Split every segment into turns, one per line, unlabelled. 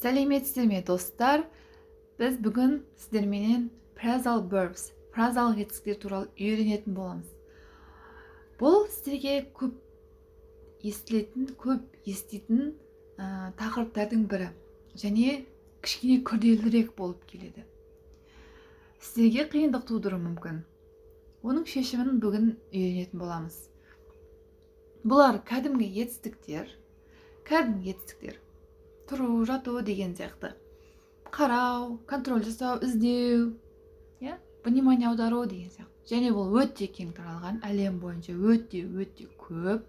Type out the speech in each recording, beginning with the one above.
Сәлеметсіздер ме достар? Біз бүгін сіздерменен phrasal verbs, фразалық етістіктер туралы үйренетін боламыз. Бұл сіздерге көп еститін тақырыптардың бірі, және кішкене күрделірек болып келеді. Сіздерге қиындық тудыруы мүмкін. Оның шешімін бүгін үйренетін боламыз. Бұлар кәдімгі етістіктер. Тұру, жату деген сияқты. Қарау, контроль жасау, іздеу, внимание аудару деген сияқты. Және бұл өте кең таралған, әлем бойынша өте көп.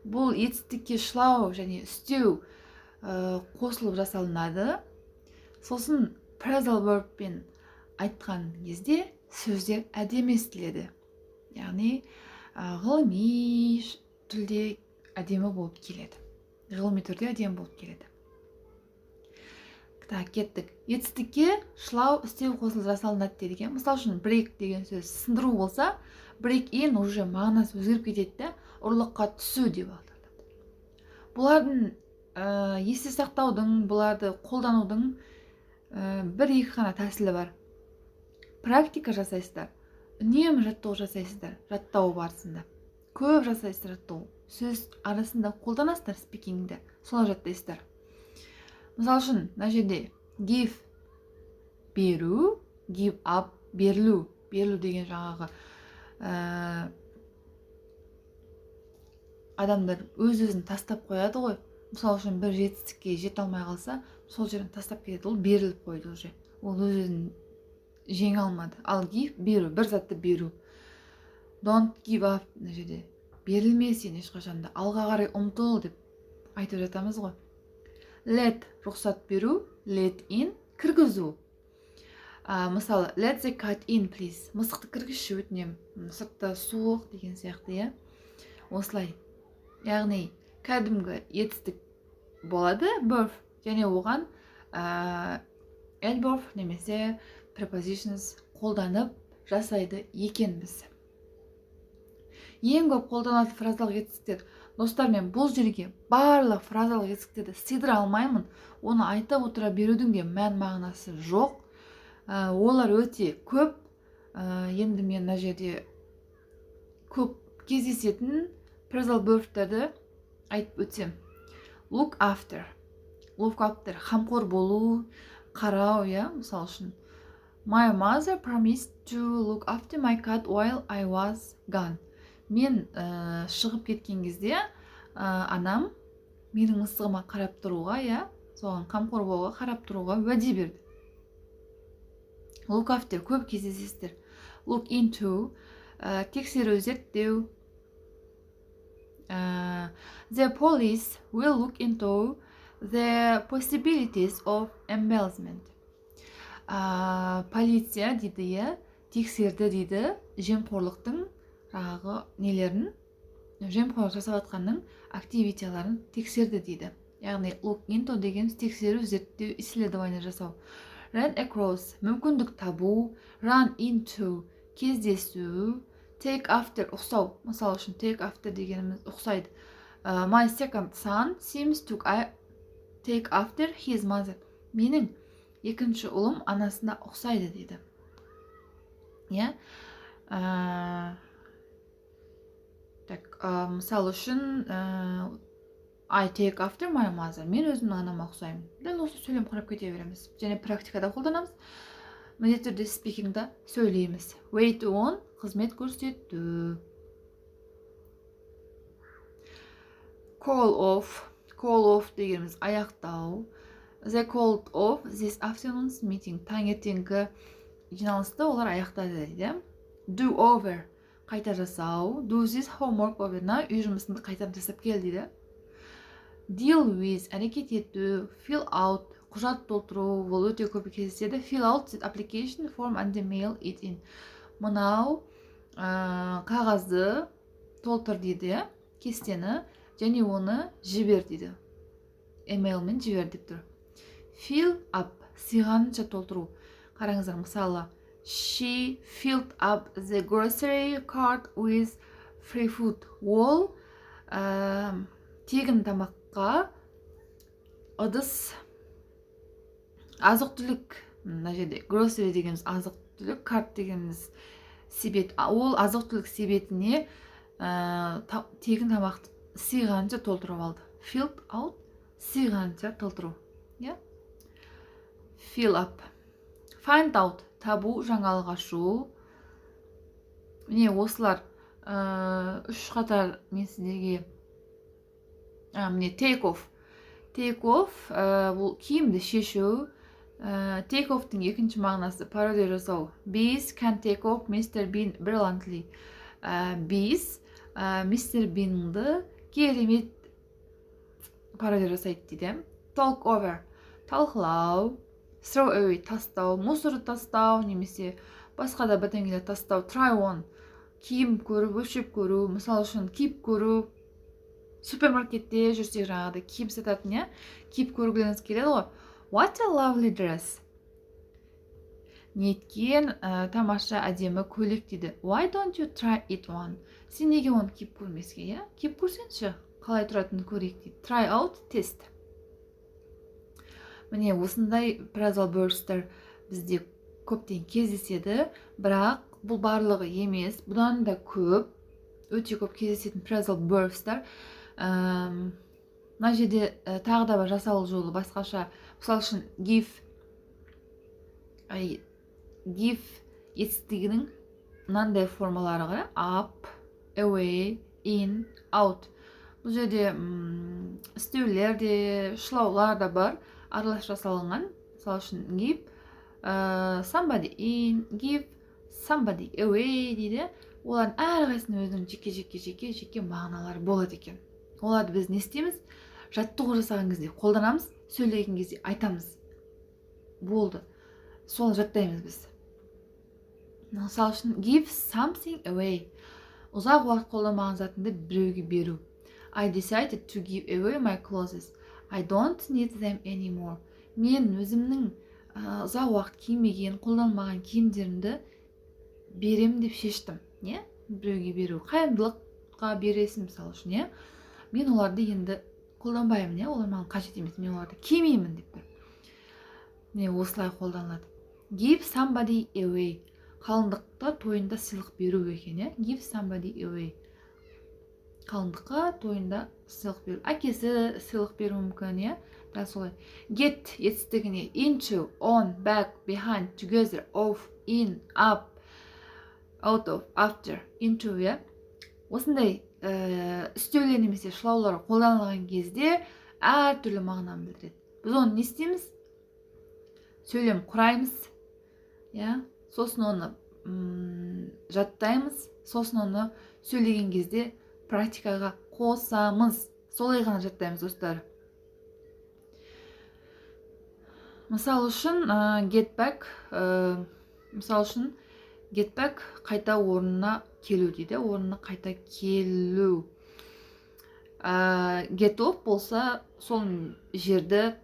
Бұл етістікке шылау және істеу қосылып жасалынады. Сосын phrasal verbпен айтқан кезде сөздер әдемі естіледі. Яғни ғылыми тілде әдемі болып келеді. Кеттік. Етістікке шылау, істеу қосылып жасалынады дедік. Мысал үшін break деген сөз сындыру болса, break in уже мағынасы өзгеріп кетеді, ұрлыққа түсу деп аталады. Бұлардың есте сақтаудың, бұларды қолданудың бір-екі ғана тәсілі бар. Практика жасайсыздар, үнемі жаттығу жасайсыздар, жаттау барысында. Көп жасайсыздар жаттығу. Сөз арасында қолданасыздар спикингді, солай жаттайсыздар. Мысал үшін, мына жерде give беру, give up берілу деген жаңағы адамдар өз-өзін тастап қояды ғой. Мысал үшін бір жетістікке жете алмай қалса, сол жерін тастап кетеді, ол беріліп қойды уже. Ол өз-өзін жеңе алмады. Ал give беру, бір затты беру. Don't give up, мына жерде берілме сен ешқашанда, алға қарай ұмтыл деп айтып жатамыз ғой. Let рұқсат беру, let in кіргізу. Мысалы, let the cat in please. Мысықты кіргізші өтінем. Сыртта суық деген сияқты, осылай. Яғни кәдімгі етістік болады, verb, және оған adverb немесе prepositions қолданып жасайды екенбіз. Ең көп қолданатын фразалық етістіктер. Достар, мен бұл жерге барлық фразалық етістіктерді сыйдыра алмаймын. Оны айтып отыра берудің де мән мағынасы жоқ. Олар өте көп. Енді мен мына жерде көп кездесетін phrasal verbтерді айтып өтсем. Look after, қамқор болу, қарау, мысал үшін. My mother promised to look after my cat while I was gone. Мен шығып кеткен кезде анам менің мысығыма қарап тұруға, соған қамқор болуға, қарап тұруға уәде берді. Look after көп кездесесіздер. Look into тексеру, зерттеу. The police will look into the possibilities of embezzlement. Полиция дейді, тексерді дейді, жемқорлықтың жемқорлық жасап жатқанның активитияларын тексерді дейді. Яғни look into деген тексеру, зерттеу, исследование жасау. Run across мүмкіндік табу, run into кездесу, take after ұқсау. Мысал үшін take after дегеніміз ұқсайды. My second son seems to take after his mother. Менің екінші ұлым анасына ұқсайды дейді. Мысал үшін I take after my mother. Мен өзімнің анама ұқсаймын. Дәл осы сөйлем құрап кете береміз. Және практикада қолданамыз. Міндетті түрде спикингда сөйлейміз. Wait on қызмет көрсету. Call off дегеніміз аяқтау. They called off this afternoon's meeting. Таңертеңгі жиналысты олар аяқтады дейді. Do over қайта жасау. Do this homework over. Үй жұмысында қайтам жасап кел дейді. Deal with әрекет ету. Fill out құжат толтыру. Бұл өте көп кездеседі. Fill out this application form and mail it in. Мынау қағазды толтыр дейді, кестені, және оны жібер дейді. Emailмен жібер деп тұр. Fill up сиғанынша толтыру. Қараңыздар, мысалы She filled up the grocery cart with free food. Ол тегін тамаққа ыдыс азық түлік, мына жерде grocery дегеніміз азық түлік, cart дегеніміз себет. Ол азық түлік себетіне тегін тамақты сыйғанша толтырып алды. Filled out, сыйғанша толтыру. Fill up. Find out, табу, жаңалық ашу. Міне осылар үш қатар мен сіздерге міне take off. Take off бұл киімді шешу. Take off-тың екінші мағынасы пародия жасау. Bees can take off Mr. Bean brilliantly. Bees Mr. Bean'ді керемет пародия жасайды дейді. Talk over, талқылау. Throw away, тастау, мусорды тастау, немесе басқа да бірдеңелер тастау. Try on, киім көру, өлшеп көру, мысал үшін киіп көру. Супермаркетте жүрсек жаңағыдай киім сататын, киіп көргілеріңіз келеді ғой. What a lovely dress. Неткен тамаша әдемі көйлек дейді. Why don't you try it on? Сен неге оны киіп көрмеске, киіп көрсеңші, қалай тұратынын көрейік дейді. Try out, test. Міне осындай phrasal verbstер бізде көптен кездеседі, бірақ бұл барлығы емес, бұдан да көп, өте көп кездесетін phrasal verbstер. Мына жерде тағы да бар жасалу жолы басқаша. Мысал үшін give етістігінің мынандай формалары ғой. Up, away, in, out. Бұл жерде істеулер де, шылаулар да бар, аралас жасалынған. Мысал үшін give somebody in, give somebody away дейді. Олардың әрқайсының өзінің жеке мағыналары болады екен. Оларды біз не істейміз? Жаттығу жасаған кезде қолданамыз, сөйлеген кезде айтамыз. Болды. Сол жаттаймыз біз. Мысал үшін give something away. Ұзақ уақыт қолданбаған затыңды біреуге беру. I decided to give away my clothes. I don't need them anymore. Мен өзімнің ұзақ уақыт кимеген, қолданбаған киімдерімді берем деп шештім. Біреуге беру. Қайырымдылыққа бересің мысал үшін, мен оларды енді қолданбаймын, олар маған қажет емес, мен оларды кимеймін деп тұр. Міне осылай қолданылады. Give somebody away. Қалыңдықта тойында сыйлық беру екен, give somebody away. Қалыңдыққа тойында сыйлық беру. Әкесі сыйлық беру мүмкін, дәл солай. Get етістігіне into, on, back, behind, together, off, in, up, out of, after, into, осындай үстеулер немесе шылаулар қолданылған кезде әртүрлі мағынаны білдіреді. Біз оны не істейміз? Сөйлем құраймыз, сосын оны жаттаймыз, сосын оны сөйлеген кезде практикаға қосамыз. Солай ғана жаттаймыз, достар. Мысал үшін get back, қайта орнына келу дейді, орнына қайта келу. Get off болса, сол жерді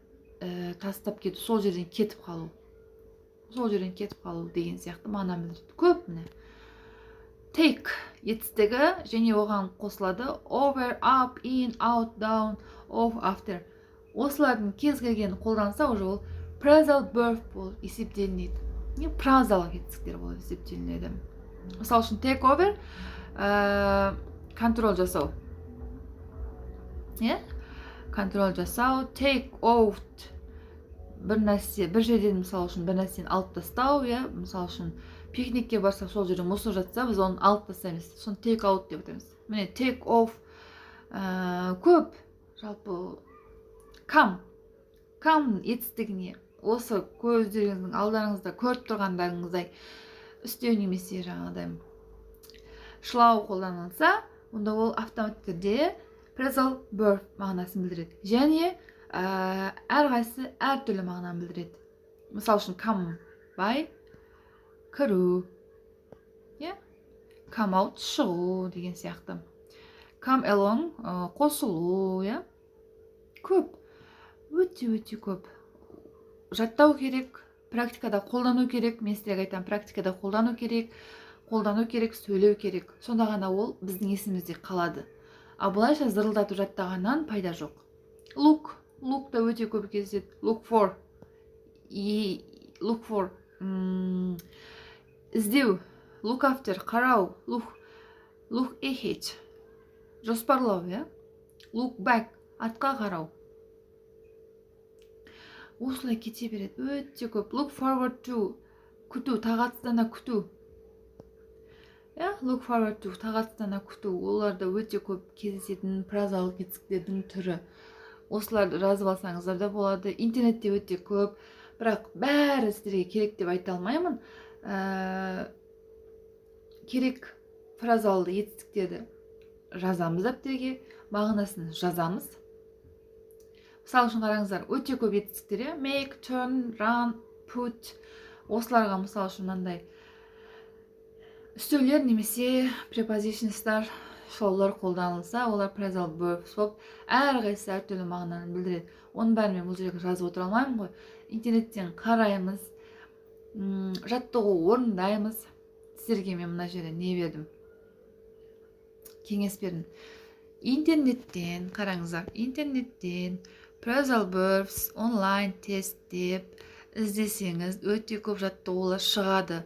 тастап кету, сол жерден кетіп қалу. Сол жерден кетіп қалу деген сияқты мағына білдіреді. Көп міне. Take етістігі және оған қосылады. Over, up, in, out, down, off, after. Осылардың кез келген қолданса, уже ол phrasal verb болып есептелінеді. Празалық етістіктер болып есептелінеді. Мысал үшін take over, контроль жасау. Контроль жасау, take out, бір жерден мысал үшін бір нәрсені алып тастау, мысал үшін пикникке барсақ сол жерде мусор жатса, біз оны алып тастаймыз. Соны take out деп айтамыз. Міне take off көп, жалпы come етістігіне осы көздеріңіздің алдарыңызда көріп тұрғандарыңыздай үстеу немесе жаңағыдай шылау қолданылса, онда ол автоматты түрде phrasal verb мағынасын білдіреді. Және әрқайсысы әртүрлі мағынаны білдіреді. Мысал үшін come by, кіру, come out, шығу деген сияқты. Come along, қосылу, көп, өте көп. Жаттау керек, практикада қолдану керек, мен сіздерге айтам, практикада қолдану керек, сөйлеу керек. Сонда ғана ол біздің есімізде қалады. Бұлайша зырылдатып жаттағаннан пайда жоқ. Look та өте көп кездеседі. Look for, look for іздеу, look after қарау, look ahead жоспарлау, иә. Look back артқа қарау. Осылай кете береді, өте көп. Look forward to күту, тағатсыздана күту. Look forward to тағатсыздана күту. Оларда өте көп кездесетін прозалық етістіктердің түрі. Осыларды жазып алсаңыздар да болады. Интернетте өте көп, бірақ бәрі сіздерге керек деп айта алмаймын. Керек фразалды етістіктерді жазамыз дәптерге, мағынасын жазамыз. Мысалы үшін қараңыздар, өте көп етістіктер, make, turn, run, put. Осыларға мысалы үшін мынандай үстеулер немесе prepositionстар олар қолданылса, олар phrasal verbs болып, әрқайсысы әртүрлі мағынаны білдіреді. Оның бәрін мен бұл жерге жазып отыра алмаймын ғой. Интернеттен қараймыз, жаттығу орындаймыз. Сіздерге мен мына жерде не бердім? Кеңес бердім. Интернеттен қараңыздар, интернеттен phrasal verbs онлайн тест деп іздесеңіз, өте көп жаттығулар шығады.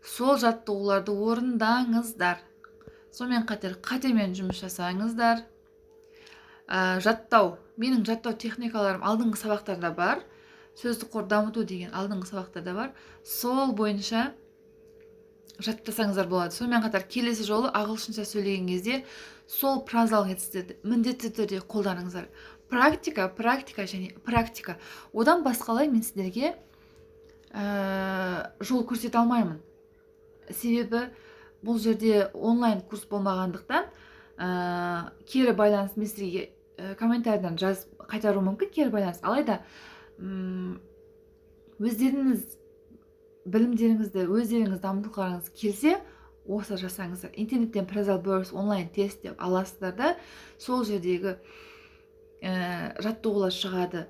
Сол жаттығуларды орындаңыздар. Сонымен қатар қатемен жұмыс жасаңыздар. Жаттау. Менің жаттау техникаларым алдыңғы сабақтарда бар. Сөздік қор дамыту деген алдыңғы сабақтарда бар. Сол бойынша жаттасаңыздар болады. Сонымен қатар келесі жолы ағылшынша сөйлеген кезде сол прозалық етістіктерді міндетті түрде қолданыңыздар. Практика және практика. Одан басқалай мен сіздерге жол көрсете алмаймын. Себебі бұл жерде онлайн курс болмағандықтан кері байланыс мен сіздерге комментарийдан жазып қайтару мүмкін, кері байланыс. Алайда өздеріңіз білімдеріңізді өздеріңіз дамытқыларыңыз келсе, осы жасаңыздар. Интернеттен phrasal verbs онлайн тест деп аласыздар да, сол жердегі жаттығулар шығады.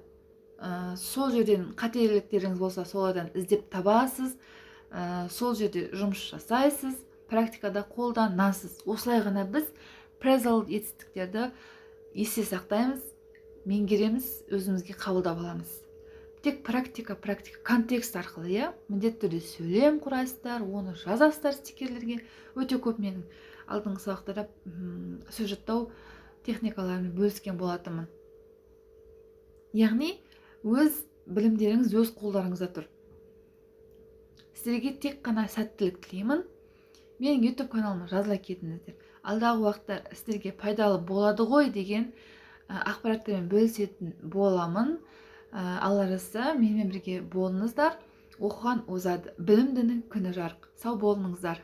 Сол жерден қателіктеріңіз болса, солардан іздеп табасыз. Сол жерде жұмыс жасайсыз, практикада қолданасыз. Осылай ғана біз phrasal етістіктерді есте сақтаймыз, меңгереміз, өзімізге қабылдап аламыз. Тек практика, контекст арқылы, міндетті түрде сөйлем құрайсыздар, оны жазасыздар стикерлерге. Өте көп менің алдыңғы сабақтарда сөз жаттау техникаларын бөліскен болатынмын. Яғни өз білімдеріңіз өз қолдарыңызда тұр. Сіздерге тек қана сәттілік тілеймін. Менің YouTube каналыма жазыла кетіңіздер. Алдағы уақытта сіздерге пайдалы болады ғой деген ақпараттармен бөлісетін боламын. Алла жазса, менімен бірге болыңыздар. Оқыған озады. Білімдінің күні жарық. Сау болыңыздар.